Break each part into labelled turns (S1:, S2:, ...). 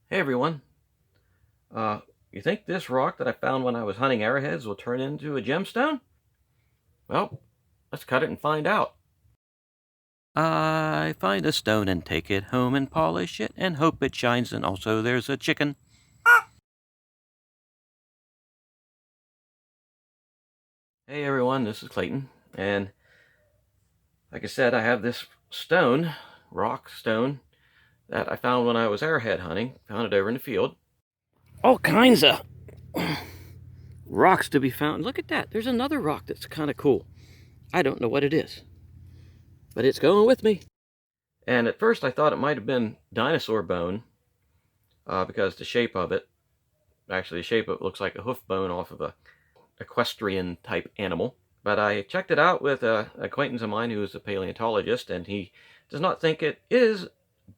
S1: Hey everyone, you think this rock that I found when I was hunting arrowheads will turn into a gemstone? Well, let's cut it and find out. I find a stone and take it home and polish it and hope it shines, and also there's a chicken. Hey everyone, this is Clayton, and like I said, I have this stone, rock stone, that I found when I was arrowhead hunting. Found it over in the field. All kinds of rocks to be found. Look at that, there's another rock that's kind of cool. I don't know what it is, but it's going with me. And at first I thought it might have been dinosaur bone, because the shape of it, actually the shape of it looks like a hoof bone off of a equestrian type animal. But I checked it out with an acquaintance of mine who is a paleontologist, and he does not think it is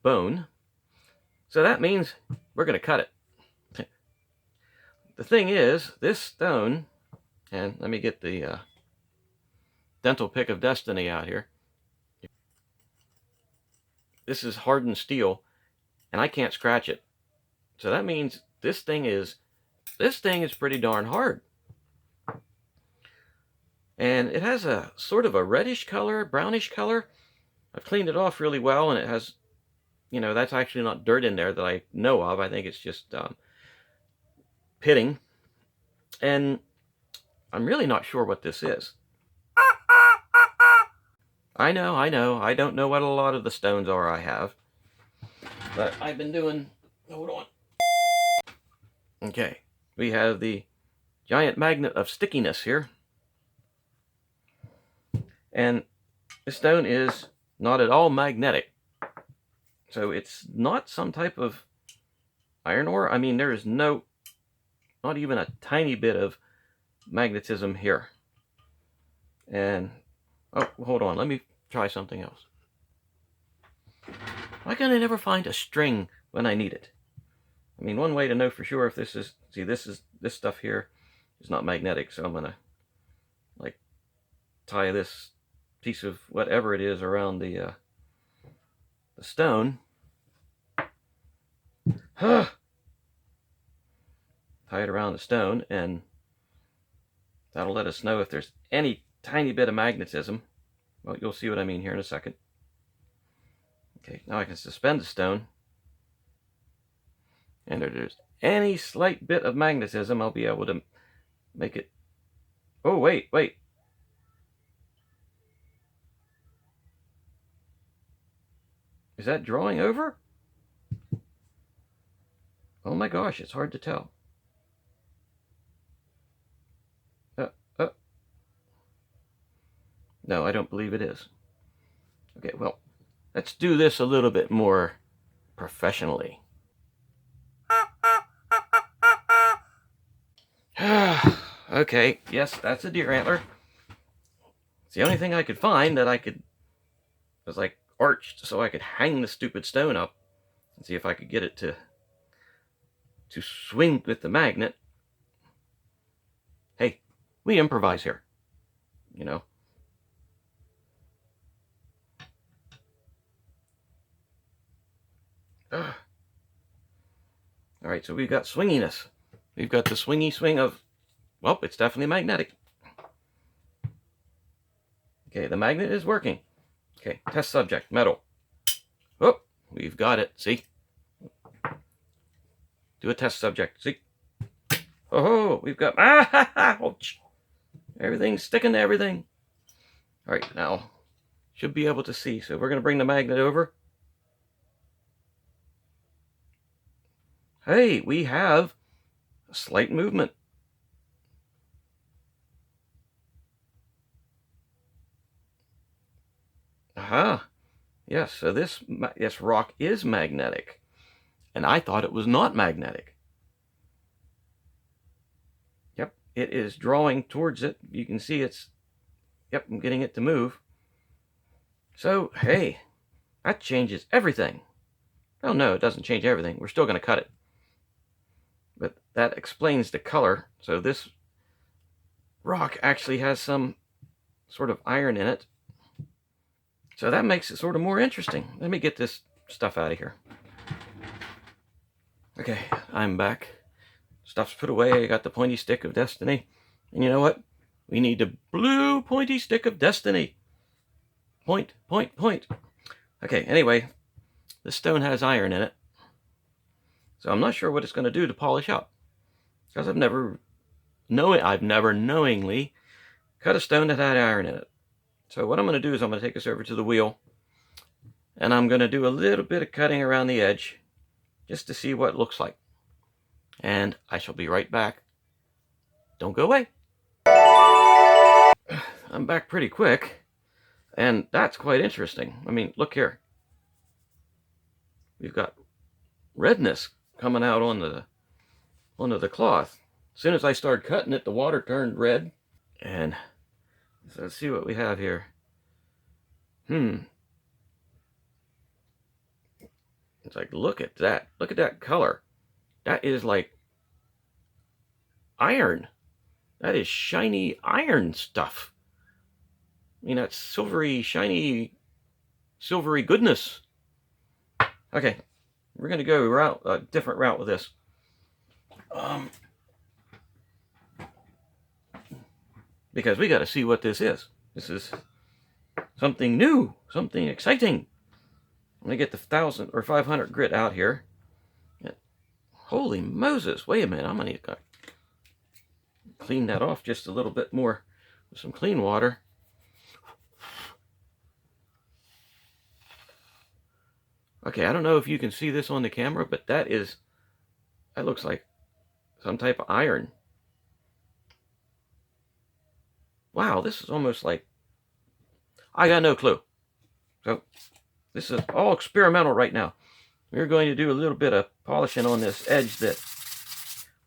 S1: bone. So that means we're going to cut it. The thing is, this stone, and let me get the dental pick of destiny out here. This is hardened steel, and I can't scratch it. So that means this thing is pretty darn hard. And it has a sort of a reddish color, brownish color. I've cleaned it off really well, and it has, that's actually not dirt in there that I know of. I think it's just pitting. And I'm really not sure what this is. I know. I don't know what a lot of the stones are I have. But I've been doing, hold on. Okay, we have the giant magnet of stickiness here. And this stone is not at all magnetic. So it's not some type of iron ore. I mean, there is not even a tiny bit of magnetism here. And, oh, hold on, let me try something else. Why can I never find a string when I need it? I mean, one way to know for sure if this is, see, this stuff here is not magnetic, so I'm gonna, like, tie this piece of whatever it is around the stone. Tie it around the stone, and that'll let us know if there's any tiny bit of magnetism. Well, you'll see what I mean here in a second. Okay, now I can suspend the stone, and if there's any slight bit of magnetism, I'll be able to make it. Oh, wait. Is that drawing over? Oh my gosh, it's hard to tell. Uh, uh. No, I don't believe it is. Okay, well, let's do this a little bit more professionally. Okay, yes, that's a deer antler. It's the only thing I could find that was like arched so I could hang the stupid stone up and see if I could get it to swing with the magnet. Hey, we improvise here, you know. All right, so we've got swinginess. We've got the swingy swing of, well, it's definitely magnetic. Okay, the magnet is working. Okay, test subject, metal. Oh, we've got it, see? Do a test subject, see? Oh, we've got, ouch. Everything's sticking to everything. All right, now, should be able to see. So we're going to bring the magnet over. Hey, we have a slight movement. Aha. Yes, so this rock is magnetic. And I thought it was not magnetic. Yep, it is drawing towards it. You can see I'm getting it to move. So, hey, that changes everything. Oh no, it doesn't change everything. We're still going to cut it. But that explains the color. So this rock actually has some sort of iron in it. So that makes it sort of more interesting. Let me get this stuff out of here. Okay, I'm back. Stuff's put away. I got the pointy stick of destiny. And you know what? We need the blue pointy stick of destiny. Point, point, point. Okay, anyway, this stone has iron in it. So I'm not sure what it's going to do to polish up. Because I've never knowingly cut a stone that had iron in it. So what I'm going to do is I'm going to take this over to the wheel. And I'm going to do a little bit of cutting around the edge. Just to see what it looks like. And I shall be right back. Don't go away. I'm back pretty quick. And that's quite interesting. I mean, look here. We've got redness coming out onto the cloth. As soon as I started cutting it, the water turned red. And so let's see what we have here. It's like, look at that. Look at that color. That is like iron. That is shiny iron stuff. I mean, that's silvery, shiny, silvery goodness. Okay, we're going to go a different route with this. Because we got to see what this is. This is something new, something exciting. I'm going to get the 1,000 or 500 grit out here. Holy Moses, wait a minute, I'm going to need to clean that off just a little bit more with some clean water. Okay, I don't know if you can see this on the camera, but that looks like some type of iron. Wow, this is almost like, I got no clue. So this is all experimental right now. We're going to do a little bit of polishing on this edge that,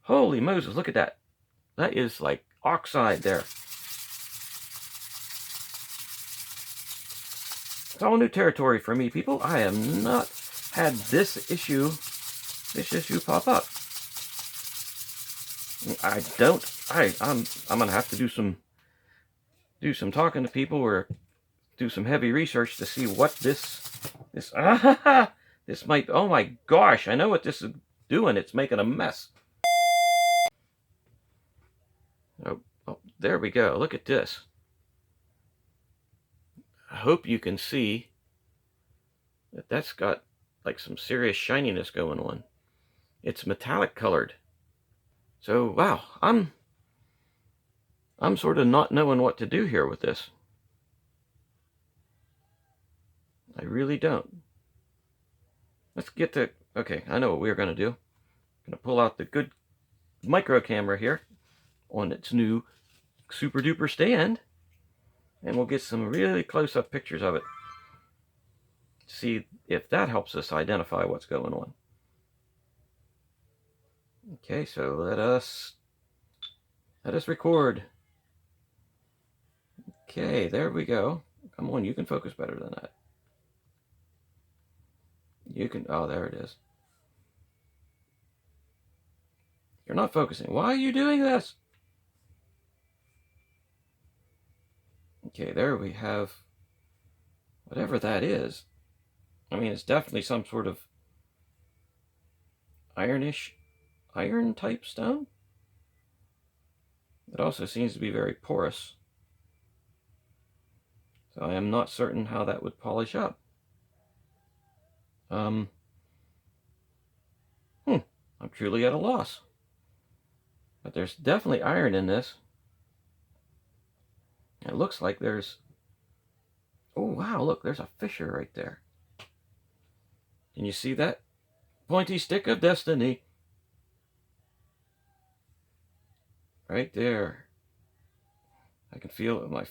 S1: holy Moses, look at that. That is like oxide there. It's all new territory for me, people. I have not had this issue pop up. I'm gonna have to do some talking to people or do some heavy research to see what this might, oh my gosh, I know what this is doing. It's making a mess. Oh, there we go. Look at this. I hope you can see that that's got like some serious shininess going on. It's metallic colored. So, wow, I'm sort of not knowing what to do here with this. I really don't. Let's get to, okay, I know what we're going to do. I'm going to pull out the good micro camera here on its new super duper stand. And we'll get some really close-up pictures of it. See if that helps us identify what's going on. Okay, so let us record. Okay, there we go. Come on, you can focus better than that. You can, oh, there it is. You're not focusing. Why are you doing this? Okay, there we have whatever that is. I mean, it's definitely some sort of ironish, iron type stone. It also seems to be very porous. So I am not certain how that would polish up. I'm truly at a loss. But there's definitely iron in this. It looks like there's, oh wow, look, there's a fissure right there. Can you see that? Pointy stick of destiny. Right there. I can feel it with my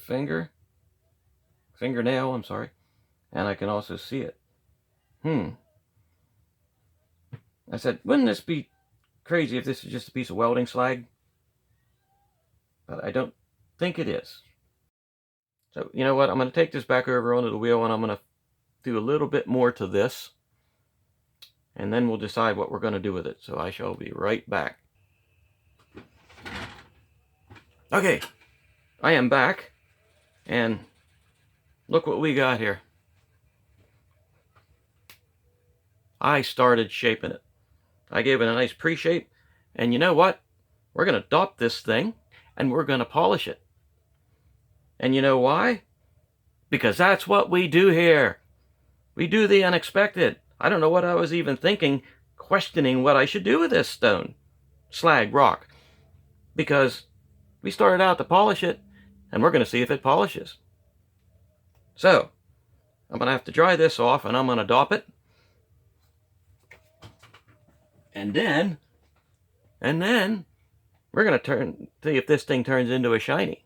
S1: fingernail, I'm sorry. And I can also see it. I said, wouldn't this be crazy if this is just a piece of welding slag? But I don't think it is. So, you know what? I'm going to take this back over onto the wheel and I'm going to do a little bit more to this. And then we'll decide what we're going to do with it. So I shall be right back. Okay, I am back. And look what we got here. I started shaping it. I gave it a nice pre-shape, and you know what? We're going to dop this thing, and we're going to polish it. And you know why? Because that's what we do here. We do the unexpected. I don't know what I was even thinking, questioning what I should do with this stone, slag, rock, because we started out to polish it, and we're going to see if it polishes. So, I'm going to have to dry this off, and I'm going to dop it. And then we're going to see if this thing turns into a shiny.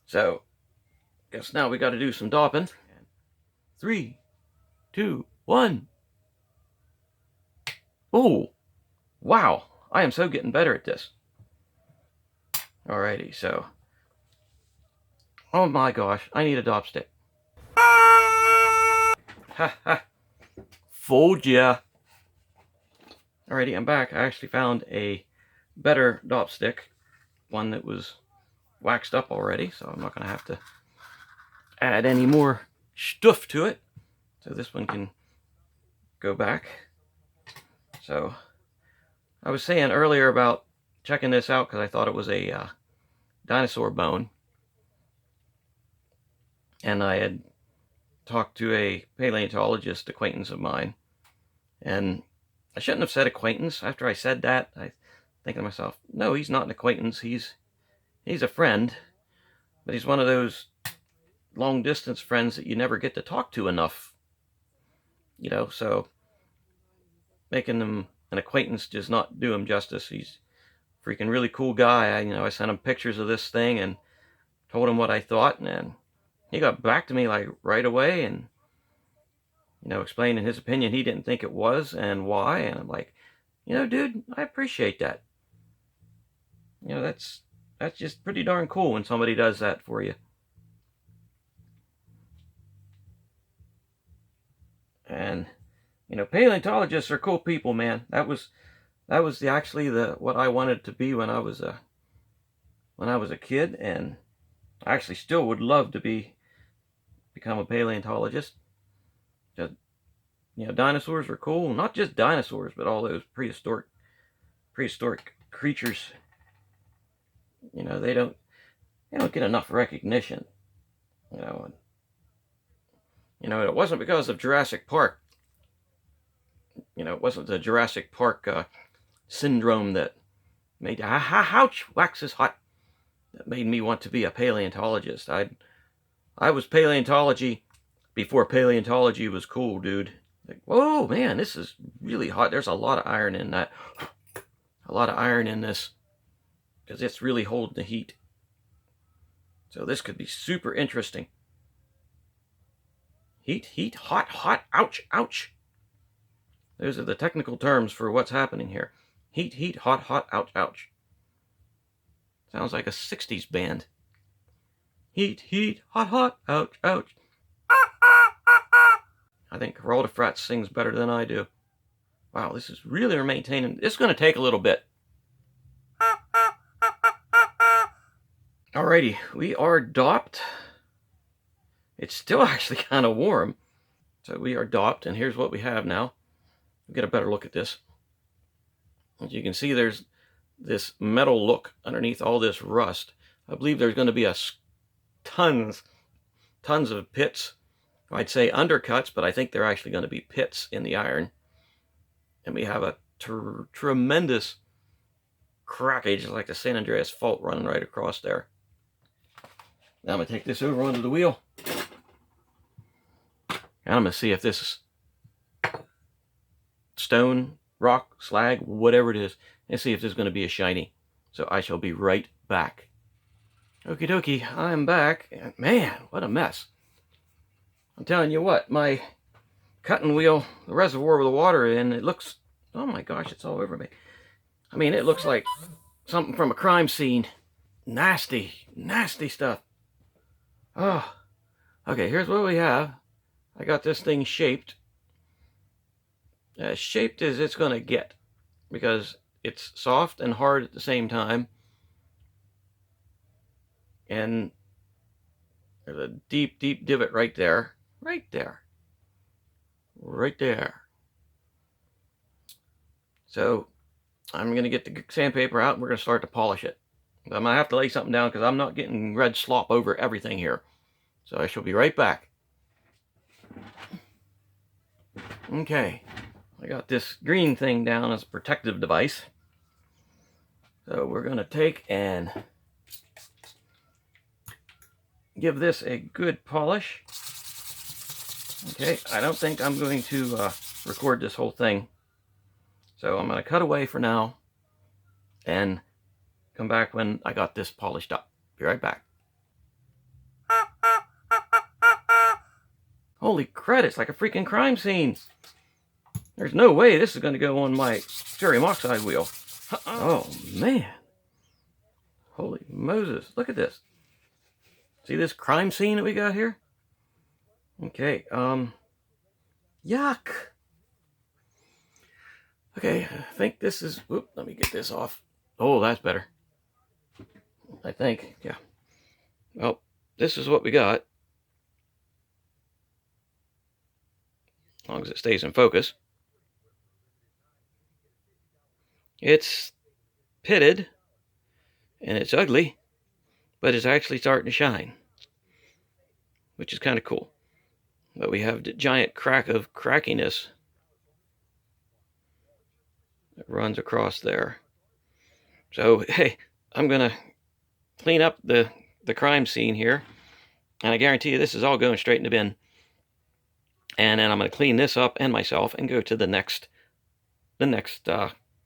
S1: So, guess now we got to do some dopping. 3, 2, 1. Oh, wow. I am so getting better at this. Alrighty, so. Oh my gosh, I need a dop stick. Ha ha. Fooled ya. Alrighty, I'm back. I actually found a better dop stick. One that was waxed up already, so I'm not going to have to add any more stuff to it. So this one can go back. So I was saying earlier about checking this out because I thought it was a dinosaur bone. And I had talked to a paleontologist acquaintance of mine. And I shouldn't have said acquaintance. After I said that, I think to myself, no, he's not an acquaintance. He's a friend. But he's one of those long distance friends that you never get to talk to enough. You know, so making him an acquaintance does not do him justice. He's a freaking really cool guy. I sent him pictures of this thing and told him what I thought, and he got back to me like right away and explained in his opinion he didn't think it was and why. And I'm like, dude, I appreciate that. That's just pretty darn cool when somebody does that for you. And paleontologists are cool people, man. That was actually what I wanted to be when I was a kid, and I actually still would love to become a paleontologist. Just, dinosaurs are cool. Not just dinosaurs, but all those prehistoric creatures. They don't get enough recognition. It wasn't because of Jurassic Park. It wasn't the Jurassic Park syndrome that made ouch, wax is hot, that made me want to be a paleontologist. I was paleontology before paleontology was cool, dude. Like, whoa, man, this is really hot. There's a lot of iron in that. A lot of iron in this, because it's really holding the heat. So this could be super interesting. Heat, hot, ouch, ouch. Those are the technical terms for what's happening here. Heat, hot, ouch, ouch. Sounds like a 60s band. Heat, hot, ouch, ouch. I think Geralda Fratz sings better than I do. Wow, this is really maintaining. It's going to take a little bit. Alrighty, we are dopped. It's still actually kind of warm. So we are dopped, and here's what we have now. We'll get a better look at this. As you can see, there's this metal look underneath all this rust. I believe there's going to be tons of pits. I'd say undercuts, but I think they're actually going to be pits in the iron. And we have a tremendous crackage, like the San Andreas Fault, running right across there. Now I'm going to take this over onto the wheel. And I'm going to see if this stone, rock, slag, whatever it is, and see if there's going to be a shiny. So I shall be right back. Okie dokie, I'm back. And man, what a mess. I'm telling you what, my cutting wheel, the reservoir with the water in, it looks, oh my gosh, it's all over me. I mean, it looks like something from a crime scene. Nasty, nasty stuff. Oh, okay, here's what we have. I got this thing shaped. As shaped as it's going to get, because it's soft and hard at the same time. And there's a deep, deep divot right there. Right there. Right there. So I'm going to get the sandpaper out and we're going to start to polish it. I'm going to have to lay something down because I'm not getting red slop over everything here. So I shall be right back. Okay, I got this green thing down as a protective device. So we're going to take and give this a good polish. Okay, I don't think I'm going to record this whole thing. So I'm going to cut away for now and come back when I got this polished up. Be right back. Holy crud, it's like a freaking crime scene. There's no way this is going to go on my cerium oxide wheel. Oh, man. Holy Moses, look at this. See this crime scene that we got here? Okay, yuck. Okay, I think this is, whoop, let me get this off. Oh, that's better. I think, yeah. Well, this is what we got. As long as it stays in focus. It's pitted, and it's ugly, but it's actually starting to shine, which is kind of cool. But we have the giant crack of crackiness that runs across there. So, hey, I'm going to clean up the crime scene here, and I guarantee you this is all going straight in the bin. And then I'm going to clean this up and myself and go to the next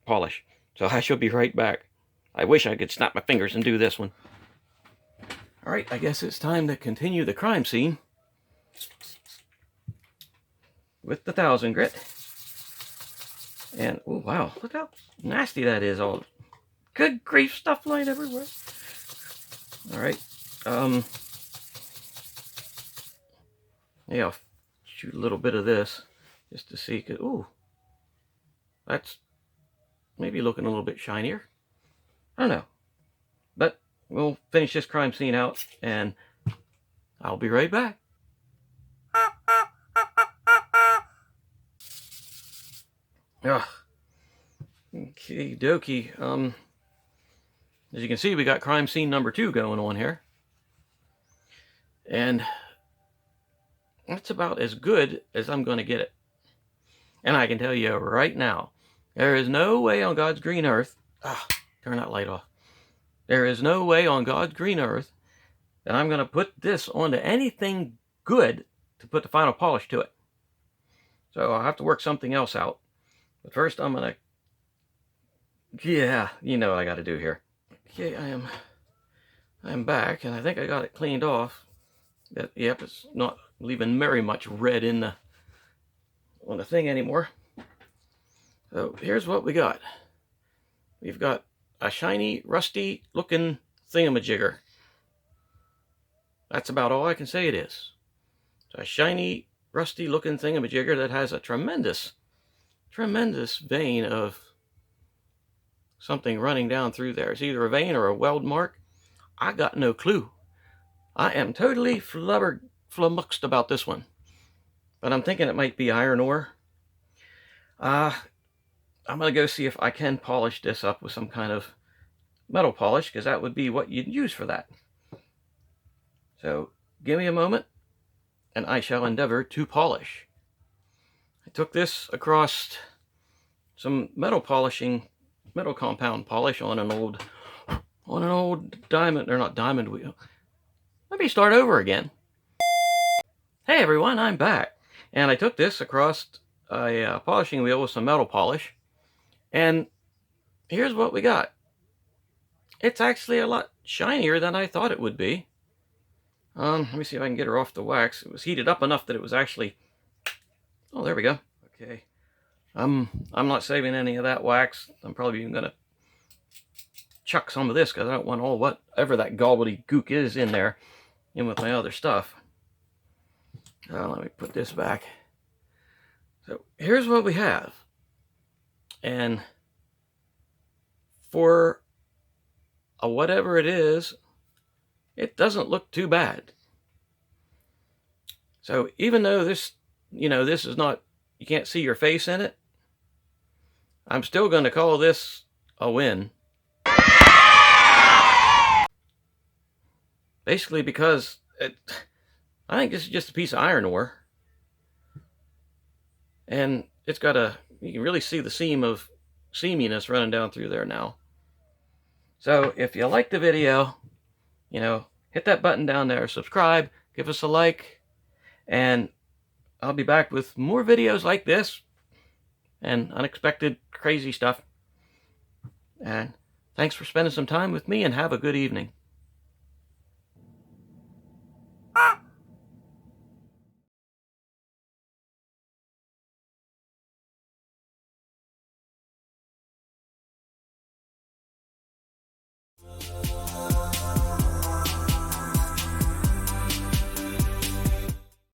S1: polish. So I shall be right back. I wish I could snap my fingers and do this one. All right, I guess it's time to continue the crime scene with the 1000 grit. And, oh wow, look how nasty that is. All good grief, stuff flying everywhere. All right, yeah, I'll shoot a little bit of this just to see. Ooh, that's maybe looking a little bit shinier. I don't know, but we'll finish this crime scene out and I'll be right back. Ugh. Okay, dokie. As you can see, we got crime scene number 2 going on here. And that's about as good as I'm going to get it. And I can tell you right now, there is no way on God's green earth, turn that light off. There is no way on God's green earth that I'm going to put this onto anything good to put the final polish to it. So I'll have to work something else out. But first I'm going to, yeah, you know what I got to do here. Okay, I'm back, and I think I got it cleaned off. Yep, it's not leaving very much red on the thing anymore. So here's what we got. We've got a shiny, rusty looking thingamajigger. That's about all I can say it is. It's a shiny, rusty looking thingamajigger that has a tremendous vein of something running down through there. It's either a vein or a weld mark. I got no clue. I am totally flummoxed about this one. But I'm thinking it might be iron ore. I'm going to go see if I can polish this up with some kind of metal polish, because that would be what you'd use for that. So give me a moment, and I shall endeavor to polish. I took this across some metal compound polish on an old diamond, or not diamond wheel. Let me start over again. Hey everyone, I'm back. And I took this across a polishing wheel with some metal polish. And here's what we got. It's actually a lot shinier than I thought it would be. Let me see if I can get her off the wax. It was heated up enough that it was actually... Oh, there we go. Okay. I'm not saving any of that wax. I'm probably even going to chuck some of this because I don't want all whatever that gobbledygook is in there in with my other stuff. Let me put this back. So here's what we have. And for a whatever it is, it doesn't look too bad. So even though this, this is not, you can't see your face in it, I'm still going to call this a win. Basically because I think this is just a piece of iron ore. And it's got you can really see the seaminess running down through there now. So if you like the video, hit that button down there, subscribe, give us a like, and I'll be back with more videos like this and unexpected crazy stuff. And thanks for spending some time with me, and have a good evening.